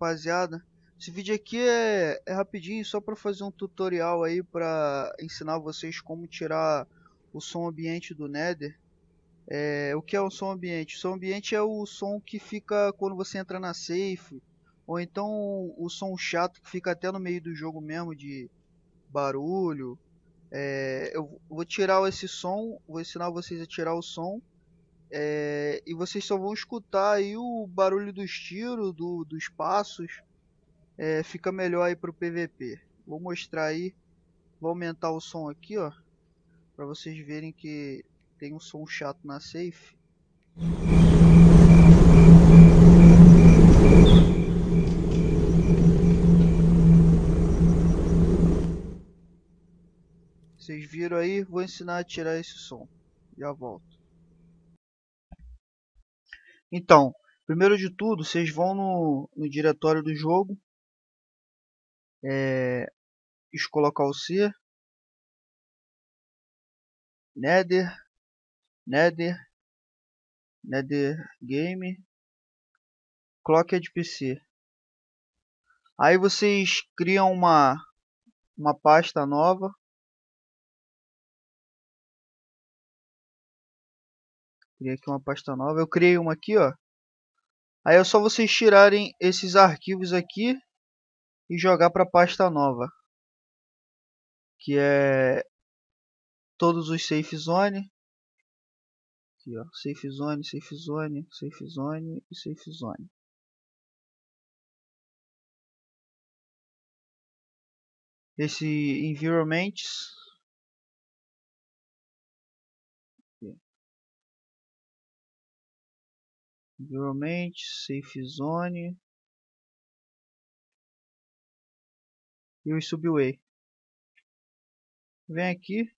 rapaziada. Esse vídeo aqui é rapidinho, só para fazer um tutorial aí para ensinar vocês como tirar o som ambiente do Nether. O que é o som ambiente? O som ambiente é o som que fica quando você entra na safe, ou então o som chato que fica até no meio do jogo mesmo, de barulho. Eu vou tirar esse som, vou ensinar vocês a tirar o som. E vocês só vão escutar aí o barulho dos tiros, dos passos. Fica melhor aí pro PVP. Vou mostrar aí, vou aumentar o som aqui, ó, para vocês verem que tem um som chato na safe. Vocês viram aí? Vou ensinar a tirar esse som. Já volto. Então, primeiro de tudo, vocês vão no diretório do jogo. Colocar o C. Nether Game. Clocked PC. Aí vocês criam uma pasta nova. Criei aqui uma pasta nova. Eu criei uma aqui, ó. Aí é só vocês tirarem esses arquivos aqui e jogar para a pasta nova, que é todos os safe zone. Aqui, ó, safe zone e safe zone. Esse environments. Environment, safe zone e o subway. Vem aqui.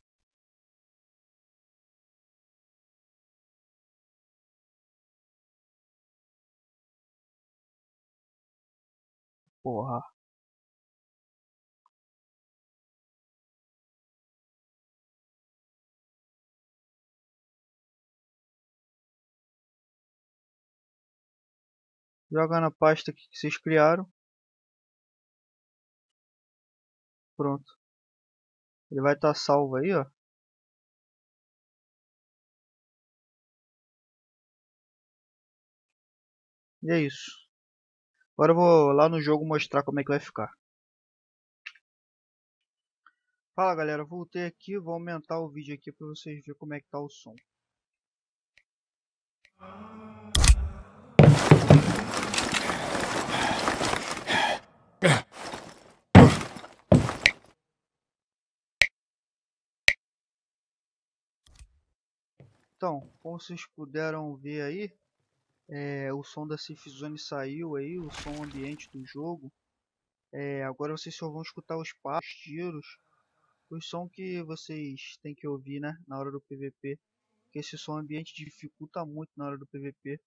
Porra. Joga na pasta que vocês criaram. Pronto. Ele vai estar salvo aí, ó. E é isso. Agora eu vou lá no jogo mostrar como é que vai ficar. Fala galera, voltei aqui, vou aumentar o vídeo aqui para vocês verem como é que tá o som. Então, como vocês puderam ver aí, o som da safe zone saiu aí, o som ambiente do jogo. Agora vocês só vão escutar os passos, tiros, o som que vocês têm que ouvir, né, na hora do PVP. Porque esse som ambiente dificulta muito na hora do PVP.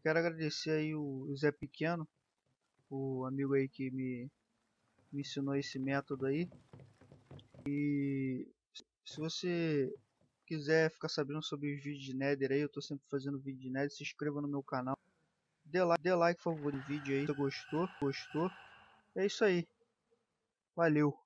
Quero agradecer aí o Zé Pequeno, o amigo aí que me ensinou esse método aí. E se você quiser ficar sabendo sobre os vídeos de Nether aí, eu tô sempre fazendo vídeo de Nether, se inscreva no meu canal. Dê like, por favor, no vídeo aí, se você gostou. É isso aí. Valeu.